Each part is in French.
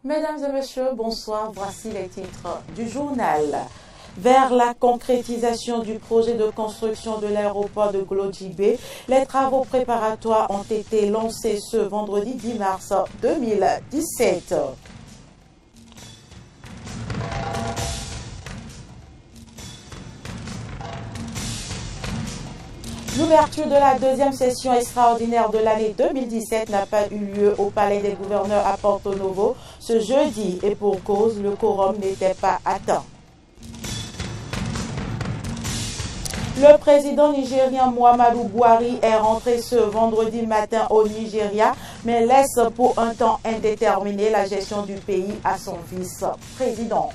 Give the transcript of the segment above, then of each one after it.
Mesdames et messieurs, bonsoir. Voici les titres du journal. Vers la concrétisation du projet de construction de l'aéroport de Glodjibé, les travaux préparatoires ont été lancés ce vendredi 10 mars 2017. L'ouverture de la deuxième session extraordinaire de l'année 2017 n'a pas eu lieu au Palais des gouverneurs à Porto Novo ce jeudi et pour cause, le quorum n'était pas atteint. Le président nigérien Muhammadu Buhari est rentré ce vendredi matin au Nigeria, mais laisse pour un temps indéterminé la gestion du pays à son vice-président.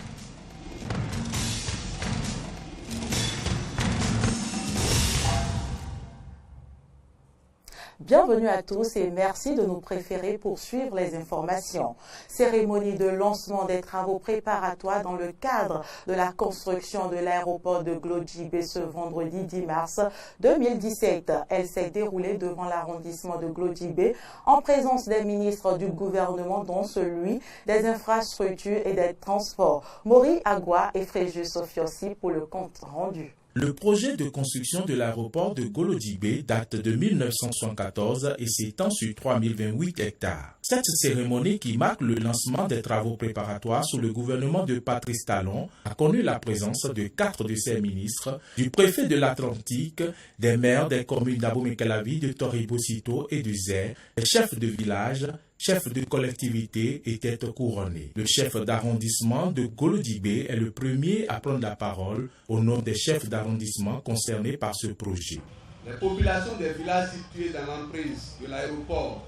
Bienvenue à tous et merci de nous préférer pour suivre les informations. Cérémonie de lancement des travaux préparatoires dans le cadre de la construction de l'aéroport de Glodjibé ce vendredi 10 mars 2017. Elle s'est déroulée devant l'arrondissement de Glodjibé en présence des ministres du gouvernement dont celui des infrastructures et des transports. Mori Agua et Fréjus Sofiossi pour le compte rendu. Le projet de construction de l'aéroport de Glodjibé date de 1974 et s'étend sur 3028 hectares. Cette cérémonie qui marque le lancement des travaux préparatoires sous le gouvernement de Patrice Talon a connu la présence de 4 de ses ministres, du préfet de l'Atlantique, des maires des communes d'Abomey-Calavi, de Toribocito et de Zé, des chefs de village, chef de collectivité était couronné. Le chef d'arrondissement de Glodjibé est le premier à prendre la parole au nom des chefs d'arrondissement concernés par ce projet. Les populations des villages situés dans l'emprise de l'aéroport,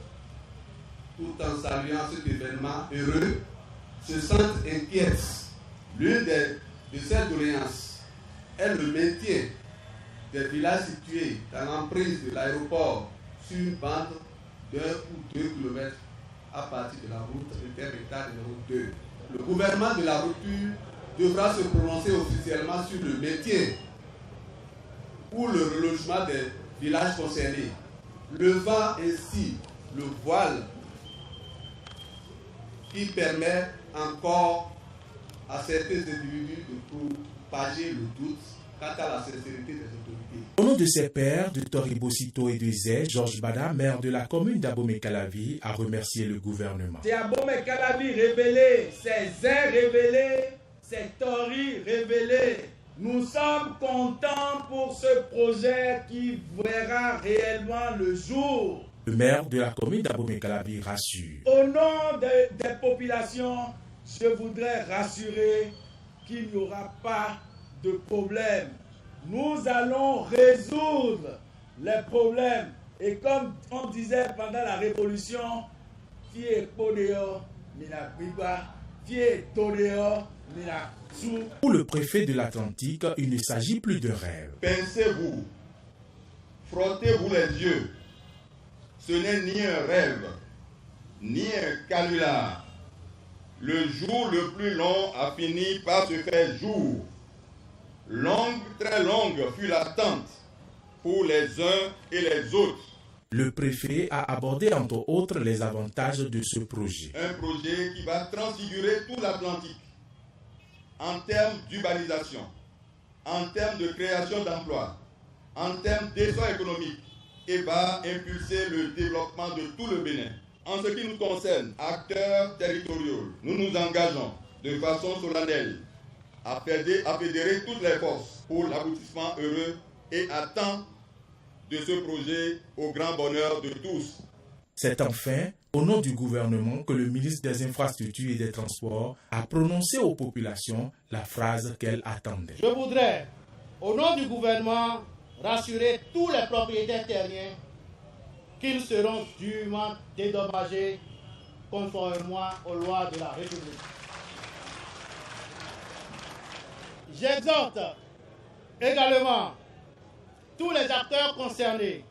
tout en saluant cet événement heureux, se sentent inquiètes. L'une de ces doléances est le maintien des villages situés dans l'emprise de l'aéroport sur une bande d'1 ou 2 kilomètres à partir de la route interétat numéro 2. Le gouvernement de la rupture devra se prononcer officiellement sur le maintien ou le relogement des villages concernés, levant ainsi le voile qui permet encore à certains individus de propager le doute quant à la sincérité des autorités. Au nom de ses pairs de Toribocito et de Zé, Georges Bada, maire de la commune d'Abomey-Calavi, a remercié le gouvernement. C'est Abomey-Calavi révélé, c'est Zé révélé, c'est Tori révélé. Nous sommes contents pour ce projet qui verra réellement le jour. Le maire de la commune d'Abomey-Calavi rassure. Au nom des populations, je voudrais rassurer qu'il n'y aura pas de problème. Nous allons résoudre les problèmes. Et comme on disait pendant la Révolution, qui est podéo, mina biba, qui est todéo, mina sou. Pour le préfet de l'Atlantique, il ne s'agit plus de rêve. Pensez-vous, frottez-vous les yeux. Ce n'est ni un rêve, ni un canular. Le jour le plus long a fini par se faire jour. Longue, très longue fut l'attente pour les uns et les autres. Le préfet a abordé entre autres les avantages de ce projet. Un projet qui va transfigurer tout l'Atlantique en termes d'urbanisation, en termes de création d'emplois, en termes d'essor économique et va impulser le développement de tout le Bénin. En ce qui nous concerne, acteurs territoriaux, nous nous engageons de façon solennelle à fédérer toutes les forces pour l'aboutissement heureux et à temps de ce projet au grand bonheur de tous. C'est enfin au nom du gouvernement que le ministre des Infrastructures et des Transports a prononcé aux populations la phrase qu'elle attendait. Je voudrais, au nom du gouvernement, rassurer tous les propriétaires terriens qu'ils seront dûment dédommagés conformément aux lois de la République. J'exhorte également tous les acteurs concernés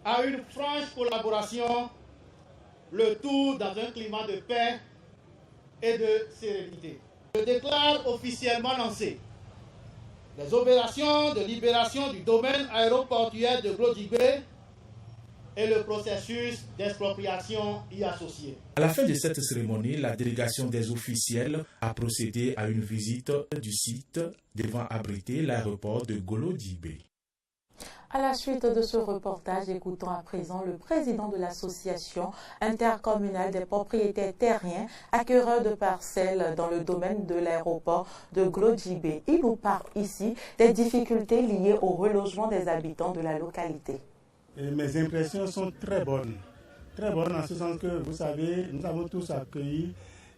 à une franche collaboration, le tout dans un climat de paix et de sérénité. Je déclare officiellement lancé les opérations de libération du domaine aéroportuaire de Glodjibé et le processus d'expropriation y associé. À la fin de cette cérémonie, la délégation des officiels a procédé à une visite du site devant abriter l'aéroport de Golo-Dibé. À la suite de ce reportage, écoutons à présent le président de l'association intercommunale des propriétaires terriens, acquéreurs de parcelles dans le domaine de l'aéroport de Golo-Dibé. Il nous parle ici des difficultés liées au relogement des habitants de la localité. Et mes impressions sont très bonnes en ce sens que, vous savez, nous avons tous accueilli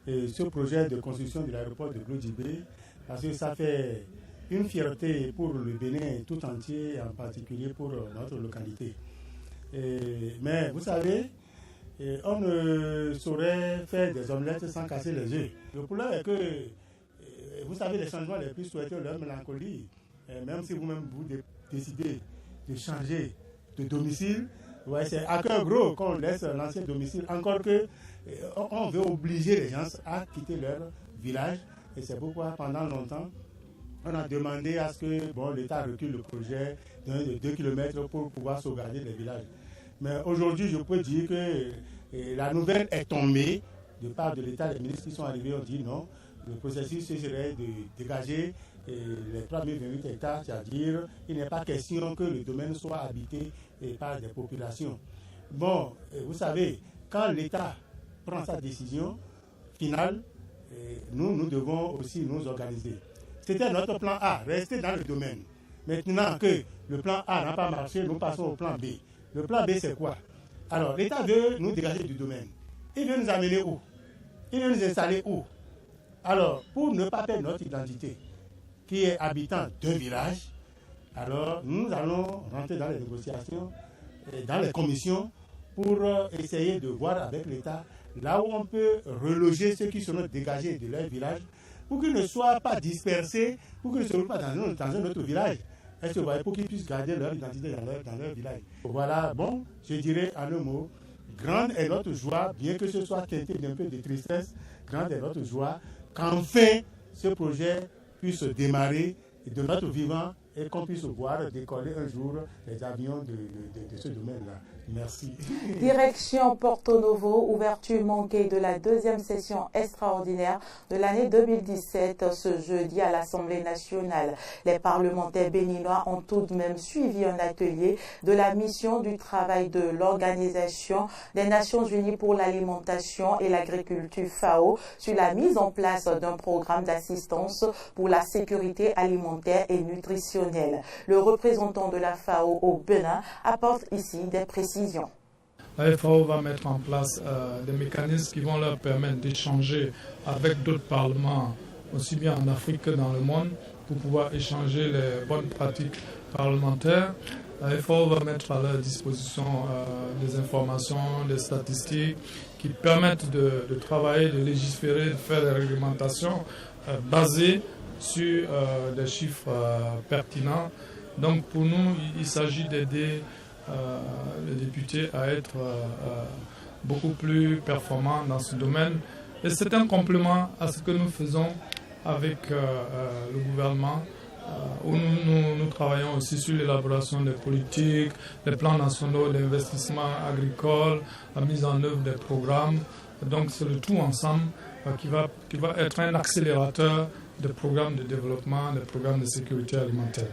ce projet de construction de l'aéroport de Golo-Dibé parce que ça fait une fierté pour le Bénin tout entier, en particulier pour notre localité. Mais vous savez, on ne saurait faire des omelettes sans casser les œufs. Le problème est que, vous savez, les changements les plus souhaités, leur mélancolie, même si vous-même vous décidez de changer de domicile, ouais, c'est à cœur gros qu'on laisse l'ancien domicile, encore que on veut obliger les gens à quitter leur village. Et c'est pourquoi pendant longtemps, on a demandé à ce que l'État recule le projet de 2 km pour pouvoir sauvegarder les villages. Mais aujourd'hui, je peux dire que la nouvelle est tombée de part de l'État. Les ministres qui sont arrivés ont dit non, le processus serait de dégager les 3028 hectares, c'est-à-dire il n'est pas question que le domaine soit habité par des populations. Bon, vous savez, quand l'État prend sa décision finale, nous devons aussi nous organiser. C'était notre plan A, rester dans le domaine. Maintenant que le plan A n'a pas marché, nous passons au plan B. Le plan B, c'est quoi? Alors, l'État veut nous dégager du domaine. Il veut nous amener où? Il veut nous installer où? Alors, pour ne pas perdre notre identité, qui est habitant d'un village, alors nous allons rentrer dans les négociations, dans les commissions, pour essayer de voir avec l'État là où on peut reloger ceux qui seront dégagés de leur village, pour qu'ils ne soient pas dispersés, pour qu'ils ne se retrouvent pas dans un autre village. Est-ce que vous voyez, pour qu'ils puissent garder leur identité dans leur village. Voilà, bon, je dirais en un mot, grande est notre joie, bien que ce soit teinté d'un peu de tristesse, grande est notre joie qu'enfin ce projet puisse démarrer de notre vivant et qu'on puisse voir décoller un jour les avions de ce domaine-là. Merci. Direction Porto Novo, ouverture manquée de la deuxième session extraordinaire de l'année 2017 ce jeudi à l'Assemblée nationale. Les parlementaires béninois ont tout de même suivi un atelier de la mission du travail de l'Organisation des Nations Unies pour l'alimentation et l'agriculture FAO sur la mise en place d'un programme d'assistance pour la sécurité alimentaire et nutritionnelle. Le représentant de la FAO au Bénin apporte ici des précisions. La FAO va mettre en place des mécanismes qui vont leur permettre d'échanger avec d'autres parlements, aussi bien en Afrique que dans le monde, pour pouvoir échanger les bonnes pratiques parlementaires. La FAO va mettre à leur disposition des informations, des statistiques qui permettent de travailler, de légiférer, de faire des réglementations basées sur des chiffres pertinents. Donc pour nous, il s'agit d'aider les députés à être beaucoup plus performants dans ce domaine. Et c'est un complément à ce que nous faisons avec le gouvernement, où nous travaillons aussi sur l'élaboration des politiques, les plans nationaux d'investissement agricole, la mise en œuvre des programmes. Donc c'est le tout ensemble qui va être un accélérateur des programmes de développement, des programmes de sécurité alimentaire.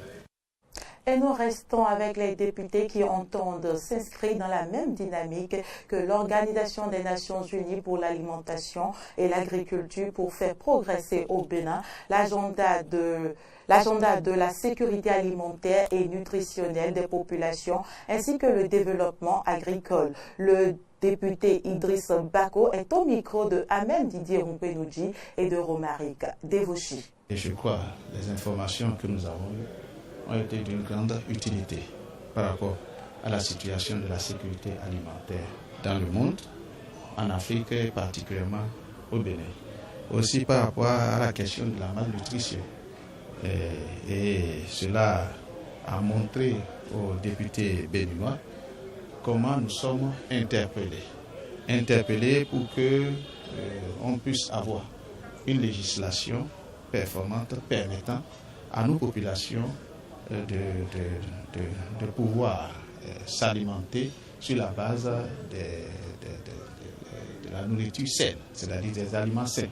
Et nous restons avec les députés qui entendent s'inscrire dans la même dynamique que l'Organisation des Nations Unies pour l'alimentation et l'agriculture pour faire progresser au Bénin l'agenda de la sécurité alimentaire et nutritionnelle des populations ainsi que le développement agricole. Le député Idriss Bako est au micro de Amen Didier Rumpenoudji et de Romaric Devoshi. Et je crois les informations que nous avons eues ont été d'une grande utilité par rapport à la situation de la sécurité alimentaire dans le monde, en Afrique et particulièrement au Bénin. Aussi par rapport à la question de la malnutrition. Et cela a montré aux députés béninois comment nous sommes interpellés pour que on puisse avoir une législation performante permettant à nos populations de pouvoir s'alimenter sur la base de la nourriture saine, c'est-à-dire des aliments sains,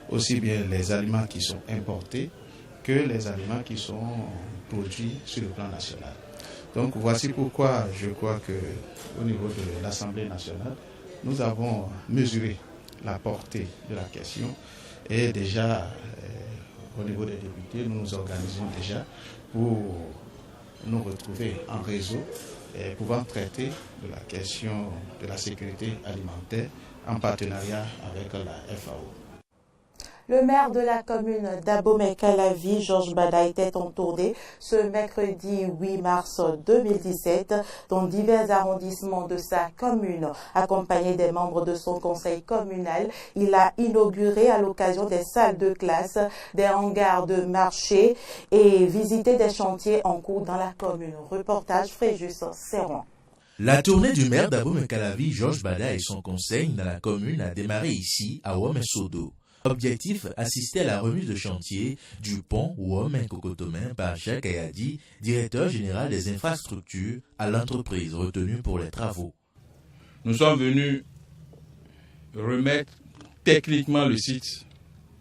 aussi bien les aliments qui sont importés que les aliments qui sont produits sur le plan national. Donc voici pourquoi je crois qu'au niveau de l'Assemblée nationale, nous avons mesuré la portée de la question et déjà au niveau des députés, nous nous organisons déjà pour nous retrouver en réseau et pouvant traiter de la question de la sécurité alimentaire en partenariat avec la FAO. Le maire de la commune d'Abomey-Calavi, Georges Bada, était en tournée ce mercredi 8 mars 2017 dans divers arrondissements de sa commune. Accompagné des membres de son conseil communal, il a inauguré à l'occasion des salles de classe, des hangars de marché et visité des chantiers en cours dans la commune. Reportage Fréjus Serron. La tournée du maire d'Abomey-Calavi, Georges Bada, et son conseil dans la commune a démarré ici, à Ouamesodo. Objectif, assister à la remise de chantier du pont Ouamen-Kokotomen par Jacques Ayadi, directeur général des infrastructures à l'entreprise retenue pour les travaux. Nous sommes venus remettre techniquement le site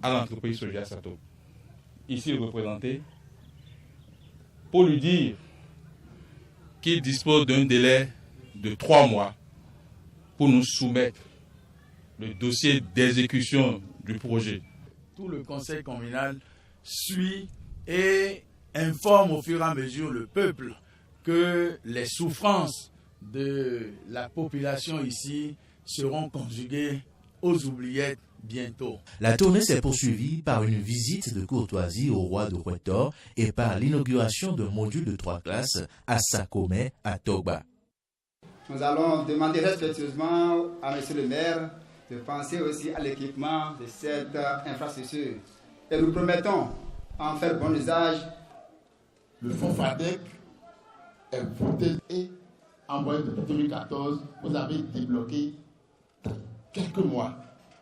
à l'entreprise Soja Sato, ici représenté, pour lui dire qu'il dispose d'un délai de 3 mois pour nous soumettre le dossier d'exécution du projet. Tout le conseil communal suit et informe au fur et à mesure le peuple que les souffrances de la population ici seront conjuguées aux oubliettes bientôt. La tournée s'est poursuivie par une visite de courtoisie au roi de Huetor et par l'inauguration d'un module de 3 classes à Sakome, à Togba. Nous allons demander respectueusement à monsieur le maire de penser aussi à l'équipement de cette infrastructure. Et nous promettons en faire bon usage. Le fonds FADEC est voté et envoyé depuis 2014. Vous avez débloqué quelques mois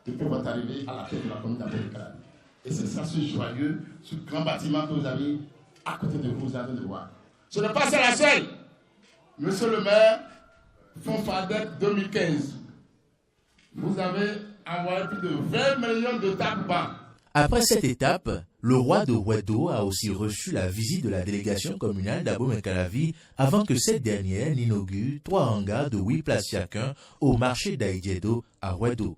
depuis votre arrivée à la tête de la commune d'Abomey-Calavi. Et c'est ça, ce joyeux, ce grand bâtiment que vous avez à côté de vous, vous avez de voir. Ce n'est pas ça la seule. Monsieur le maire, fonds FADEC 2015. Vous avez envoyé plus de 20 millions de tabac. Après cette étape, le roi de Huedo a aussi reçu la visite de la délégation communale d'Abomey-Calavi avant que cette dernière n'inaugure 3 hangars de 8 places chacun au marché d'Aïdiedo à Huedo.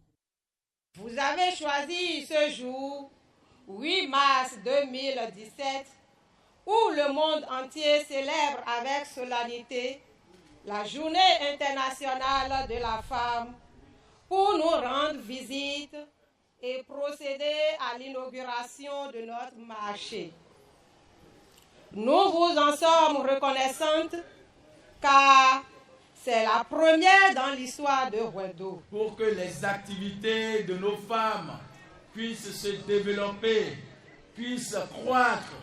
Vous avez choisi ce jour, 8 mars 2017, où le monde entier célèbre avec solennité la Journée internationale de la femme, pour nous rendre visite et procéder à l'inauguration de notre marché. Nous vous en sommes reconnaissantes car c'est la première dans l'histoire de Huedo. Pour que les activités de nos femmes puissent se développer, puissent croître,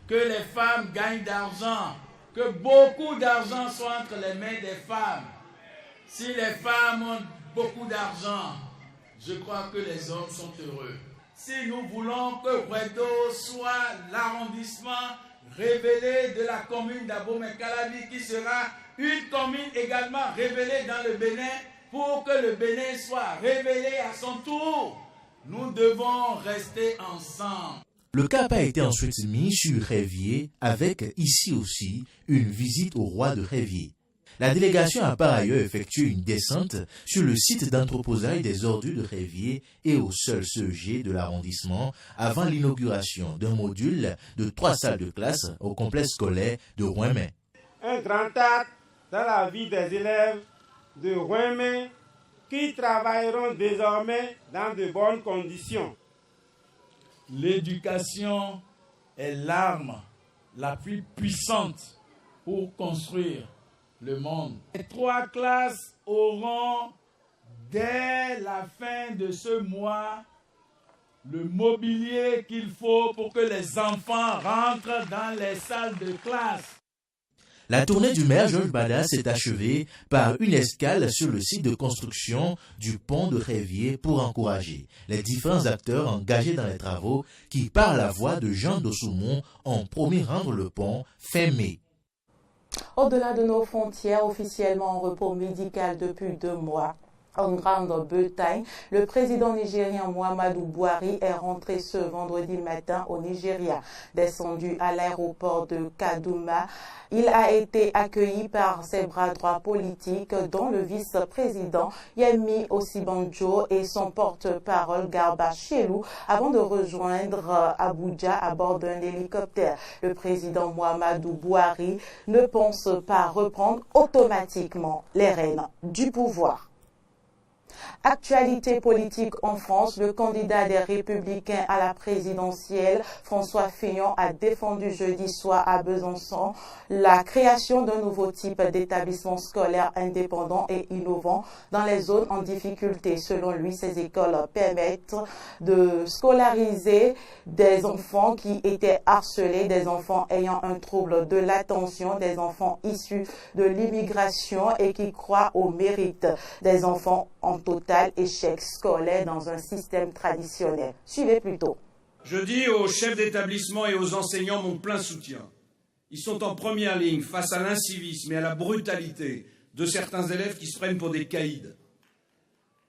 que les femmes gagnent d'argent, que beaucoup d'argent soit entre les mains des femmes. Si les femmes ont beaucoup d'argent, je crois que les hommes sont heureux. Si nous voulons que Huedo soit l'arrondissement révélé de la commune d'Abomey-Calavi, qui sera une commune également révélée dans le Bénin, pour que le Bénin soit révélé à son tour, nous devons rester ensemble. Le cap a été ensuite mis sur Révier, avec ici aussi une visite au roi de Révier. La délégation a par ailleurs effectué une descente sur le site d'entreposailles des ordures de Révier et au seul CEG de l'arrondissement avant l'inauguration d'un module de 3 salles de classe au complexe scolaire de Ouamen. Un grand acte dans la vie des élèves de Ouamen qui travailleront désormais dans de bonnes conditions. L'éducation est l'arme la plus puissante pour construire le monde. Les 3 classes auront, dès la fin de ce mois, le mobilier qu'il faut pour que les enfants rentrent dans les salles de classe. La tournée du maire Georges Bada s'est achevée par une escale sur le site de construction du pont de Révier pour encourager les différents acteurs engagés dans les travaux qui, par la voix de Jean Dossoumont, ont promis rendre le pont fin mai. Au-delà de nos frontières, officiellement en repos médical depuis 2 mois, en Grande-Bretagne, le président nigérien Muhammadu Buhari est rentré ce vendredi matin au Nigeria. Descendu à l'aéroport de Kaduna, il a été accueilli par ses bras droits politiques, dont le vice-président Yemi Osibanjo et son porte-parole Garba Shehu, avant de rejoindre Abuja à bord d'un hélicoptère. Le président Muhammadu Buhari ne pense pas reprendre automatiquement les rênes du pouvoir. Actualité politique en France, le candidat des Républicains à la présidentielle, François Fillon, a défendu jeudi soir à Besançon la création d'un nouveau type d'établissement scolaire indépendant et innovant dans les zones en difficulté. Selon lui, ces écoles permettent de scolariser des enfants qui étaient harcelés, des enfants ayant un trouble de l'attention, des enfants issus de l'immigration et qui croient au mérite, des enfants en total échec scolaire dans un système traditionnel. Suivez plutôt. Je dis aux chefs d'établissement et aux enseignants mon plein soutien. Ils sont en première ligne face à l'incivisme et à la brutalité de certains élèves qui se prennent pour des caïds.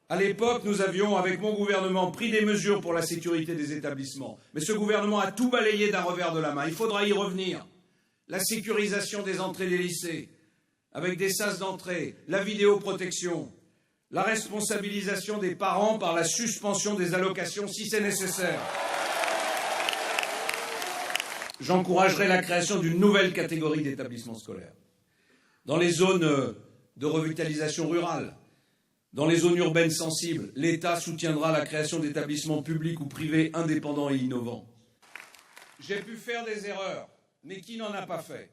À l'époque, nous avions, avec mon gouvernement, pris des mesures pour la sécurité des établissements. Mais ce gouvernement a tout balayé d'un revers de la main. Il faudra y revenir. La sécurisation des entrées des lycées, avec des sas d'entrée, la vidéoprotection, la responsabilisation des parents par la suspension des allocations si c'est nécessaire. J'encouragerai la création d'une nouvelle catégorie d'établissements scolaires. Dans les zones de revitalisation rurale, dans les zones urbaines sensibles, l'État soutiendra la création d'établissements publics ou privés indépendants et innovants. J'ai pu faire des erreurs, mais qui n'en a pas fait?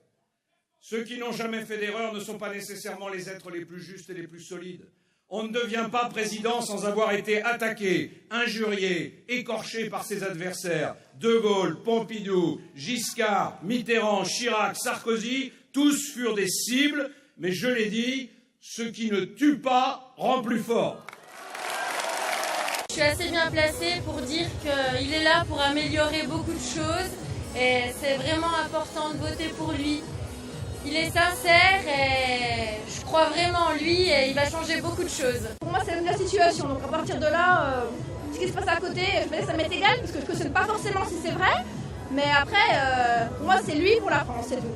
Ceux qui n'ont jamais fait d'erreur ne sont pas nécessairement les êtres les plus justes et les plus solides. On ne devient pas président sans avoir été attaqué, injurié, écorché par ses adversaires. De Gaulle, Pompidou, Giscard, Mitterrand, Chirac, Sarkozy, tous furent des cibles, mais je l'ai dit, ce qui ne tue pas rend plus fort. Je suis assez bien placée pour dire qu'il est là pour améliorer beaucoup de choses et c'est vraiment important de voter pour lui. Il est sincère et je crois vraiment en lui et il va changer beaucoup de choses. Pour moi, c'est la situation. Donc à partir de là, ce qui se passe à côté, ça m'est égal parce que je ne sais pas forcément si c'est vrai. Mais après, pour moi, c'est lui pour la France, c'est tout.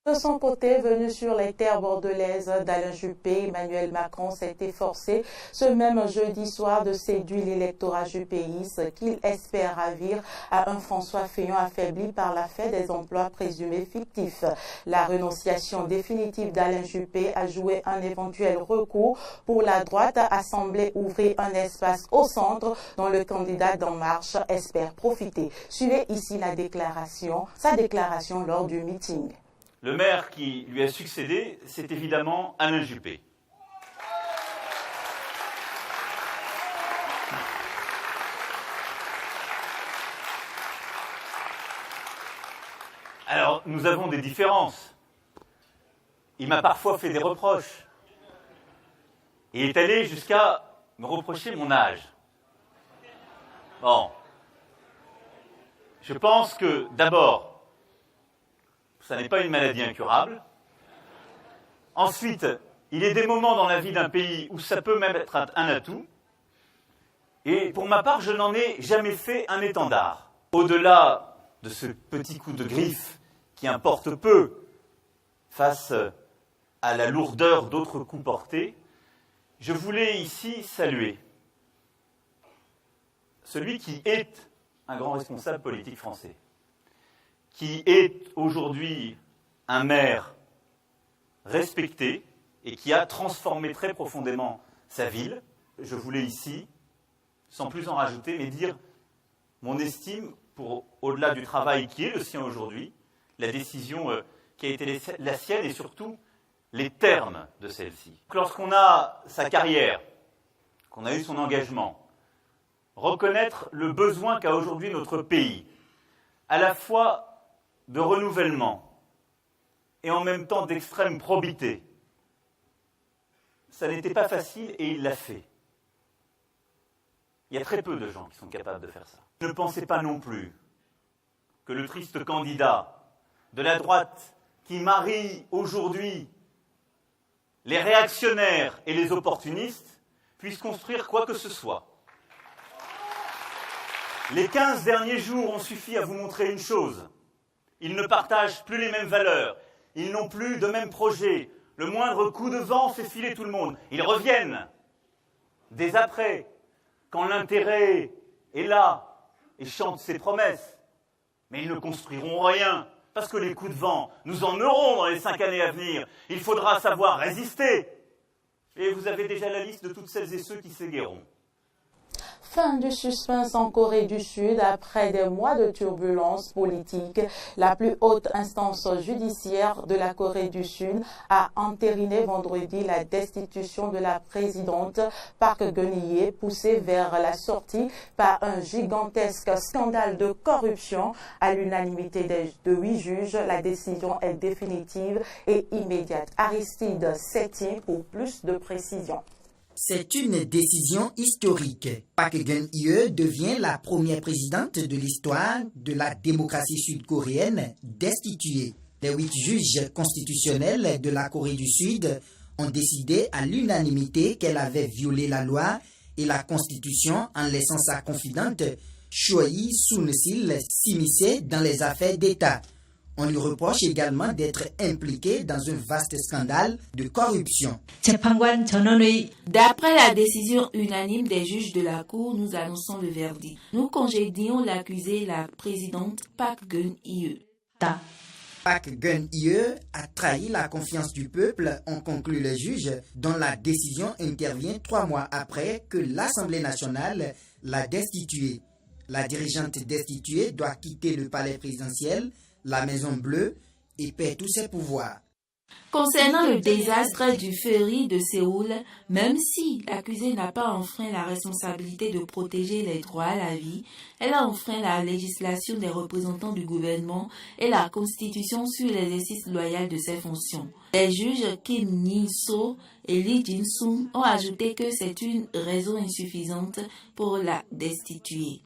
De son côté, venu sur les terres bordelaises d'Alain Juppé, Emmanuel Macron s'est efforcé ce même jeudi soir de séduire l'électorat juppéiste qu'il espère ravir à un François Fillon affaibli par l'affaire des emplois présumés fictifs. La renonciation définitive d'Alain Juppé a joué un éventuel recours pour la droite a semblé ouvrir un espace au centre dont le candidat d'En Marche espère profiter. Suivez ici sa déclaration lors du meeting. Le maire qui lui a succédé, c'est évidemment Alain Juppé. Alors, nous avons des différences. Il m'a parfois fait des reproches. Il est allé jusqu'à me reprocher mon âge. Bon. Je pense que, d'abord, ça n'est pas une maladie incurable. Ensuite, il y a des moments dans la vie d'un pays où ça peut même être un atout. Et pour ma part, je n'en ai jamais fait un étendard. Au-delà de ce petit coup de griffe qui importe peu face à la lourdeur d'autres coups portés, je voulais ici saluer celui qui est un grand responsable politique français, qui est aujourd'hui un maire respecté et qui a transformé très profondément sa ville. Je voulais ici, sans plus en rajouter, mais dire mon estime pour, au-delà du travail qui est le sien aujourd'hui, la décision qui a été la sienne et surtout les termes de celle-ci. Lorsqu'on a sa carrière, qu'on a eu son engagement, reconnaître le besoin qu'a aujourd'hui notre pays, à la fois de renouvellement et en même temps d'extrême probité. Ça n'était pas facile et il l'a fait. Il y a très peu de gens qui sont capables de faire ça. Ne pensez pas non plus que le triste candidat de la droite qui marie aujourd'hui les réactionnaires et les opportunistes puisse construire quoi que ce soit. Les 15 derniers jours ont suffi à vous montrer une chose. Ils ne partagent plus les mêmes valeurs. Ils n'ont plus de mêmes projets. Le moindre coup de vent fait filer tout le monde. Ils reviennent. Dès après, quand l'intérêt est là et chante ses promesses. Mais ils ne construiront rien. Parce que les coups de vent, nous en aurons dans les 5 années à venir. Il faudra savoir résister. Et vous avez déjà la liste de toutes celles et ceux qui s'égaieront. Fin du suspense en Corée du Sud. Après des mois de turbulences politiques, la plus haute instance judiciaire de la Corée du Sud a entériné vendredi la destitution de la présidente Park Geun-hye, poussée vers la sortie par un gigantesque scandale de corruption. À l'unanimité de 8 juges, la décision est définitive et immédiate. Aristide Sethi pour plus de précisions. C'est une décision historique. Park Geun-hye devient la première présidente de l'histoire de la démocratie sud-coréenne destituée. Les 8 juges constitutionnels de la Corée du Sud ont décidé à l'unanimité qu'elle avait violé la loi et la Constitution en laissant sa confidente Choi Soon-sil s'immiscer dans les affaires d'État. On lui reproche également d'être impliqué dans un vaste scandale de corruption. D'après la décision unanime des juges de la Cour, nous annonçons le verdict. Nous congédions l'accusée, la présidente Park Geun-hye. Park Geun-hye a trahi la confiance du peuple, ont conclu les juges, dont la décision intervient 3 mois après que l'Assemblée nationale l'a destituée. La dirigeante destituée doit quitter le palais présidentiel, la Maison Bleue, et perd tous ses pouvoirs. Concernant le désastre du ferry de Séoul, même si l'accusée n'a pas enfreint la responsabilité de protéger les droits à la vie, elle a enfreint la législation des représentants du gouvernement et la Constitution sur l'exercice loyal de ses fonctions. Les juges Kim Min-so et Lee Jin-sung ont ajouté que c'est une raison insuffisante pour la destituer.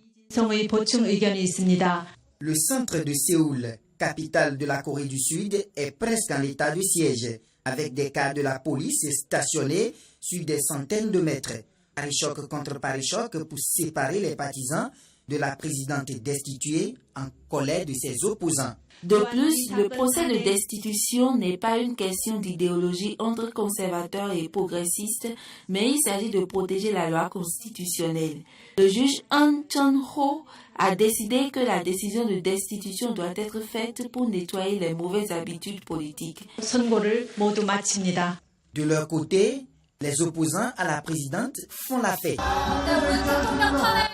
Le centre de Séoul, capitale de la Corée du Sud, est presque en état de siège, avec des cars de la police stationnés sur des centaines de mètres. Pare-choc contre pare-choc pour séparer les partisans de la présidente destituée en colère de ses opposants. De plus, le procès de destitution n'est pas une question d'idéologie entre conservateurs et progressistes, mais il s'agit de protéger la loi constitutionnelle. Le juge Han Chun-ho a décidé que la décision de destitution doit être faite pour nettoyer les mauvaises habitudes politiques. De leur côté, les opposants à la présidente font la fête.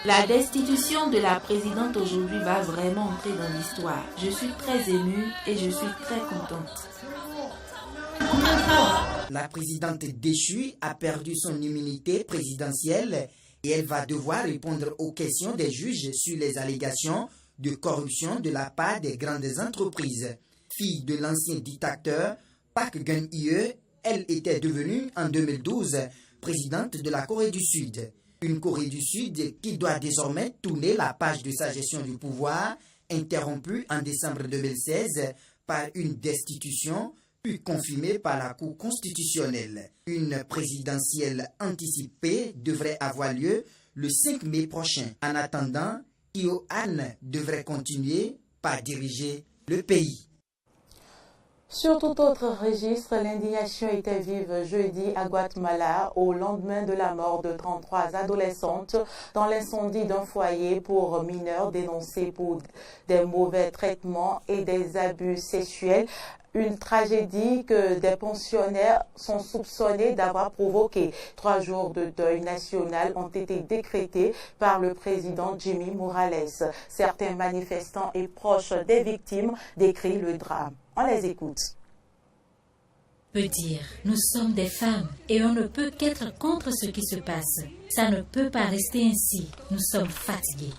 La destitution de la présidente aujourd'hui va vraiment entrer dans l'histoire. Je suis très émue et je suis très contente. La présidente déchue a perdu son immunité présidentielle et elle va devoir répondre aux questions des juges sur les allégations de corruption de la part des grandes entreprises. Fille de l'ancien dictateur Park Geun-hye, elle était devenue en 2012 présidente de la Corée du Sud. Une Corée du Sud qui doit désormais tourner la page de sa gestion du pouvoir, interrompue en décembre 2016 par une destitution puis confirmée par la Cour constitutionnelle. Une présidentielle anticipée devrait avoir lieu le 5 mai prochain. En attendant, Kyo-han devrait continuer par diriger le pays. Sur tout autre registre, l'indignation était vive jeudi à Guatemala au lendemain de la mort de 33 adolescentes dans l'incendie d'un foyer pour mineurs dénoncés pour des mauvais traitements et des abus sexuels. Une tragédie que des pensionnaires sont soupçonnés d'avoir provoqué. 3 jours de deuil national ont été décrétés par le président Jimmy Morales. Certains manifestants et proches des victimes décrivent le drame. On les écoute. Peut dire, nous sommes des femmes et on ne peut qu'être contre ce qui se passe. Ça ne peut pas rester ainsi. Nous sommes fatigués.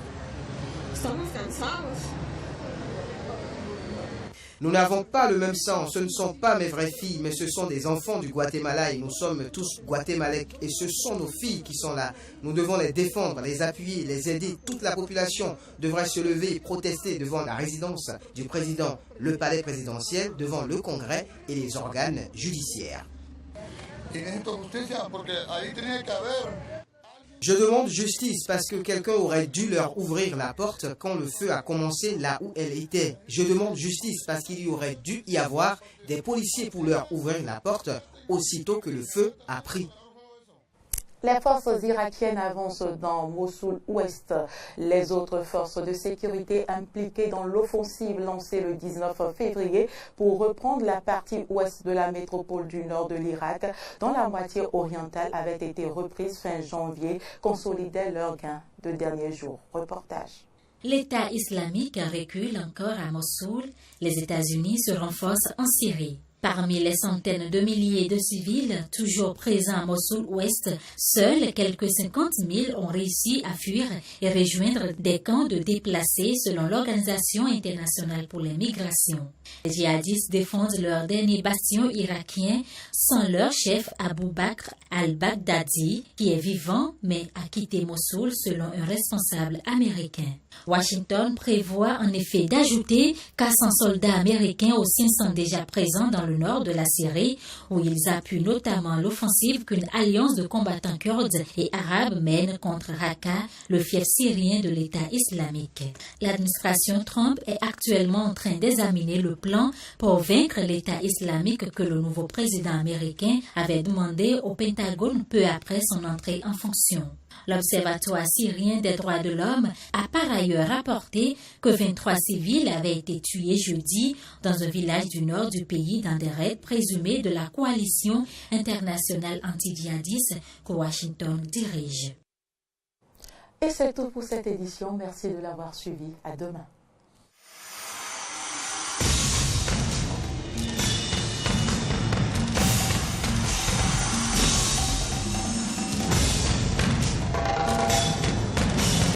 Nous n'avons pas le même sang, ce ne sont pas mes vraies filles, mais ce sont des enfants du Guatemala et nous sommes tous guatémalèques et ce sont nos filles qui sont là. Nous devons les défendre, les appuyer, les aider. Toute la population devrait se lever et protester devant la résidence du président, le palais présidentiel, devant le Congrès et les organes judiciaires. Je demande justice parce que quelqu'un aurait dû leur ouvrir la porte quand le feu a commencé là où elle était. Je demande justice parce qu'il y aurait dû y avoir des policiers pour leur ouvrir la porte aussitôt que le feu a pris. Les forces irakiennes avancent dans Mossoul-Ouest. Les autres forces de sécurité impliquées dans l'offensive lancée le 19 février pour reprendre la partie ouest de la métropole du nord de l'Irak, dont la moitié orientale avait été reprise fin janvier, consolidaient leurs gains de derniers jours. Reportage. L'État islamique recule encore à Mossoul. Les États-Unis se renforcent en Syrie. Parmi les centaines de milliers de civils toujours présents à Mossoul-Ouest, seuls quelques 50 000 ont réussi à fuir et rejoindre des camps de déplacés selon l'Organisation internationale pour les migrations. Les djihadistes défendent leur dernier bastion irakien sans leur chef Abu Bakr al-Baghdadi, qui est vivant mais a quitté Mossoul selon un responsable américain. Washington prévoit en effet d'ajouter 400 soldats américains aux 500 déjà présents dans le nord de la Syrie, où ils appuient notamment l'offensive qu'une alliance de combattants kurdes et arabes mène contre Raqqa, le fief syrien de l'État islamique. L'administration Trump est actuellement en train d'examiner le plan pour vaincre l'État islamique que le nouveau président américain avait demandé au Pentagone peu après son entrée en fonction. L'Observatoire syrien des droits de l'homme a par ailleurs rapporté que 23 civils avaient été tués jeudi dans un village du nord du pays dans des raids présumés de la coalition internationale anti-djihadiste que Washington dirige. Et c'est tout pour cette édition. Merci de l'avoir suivi. À demain.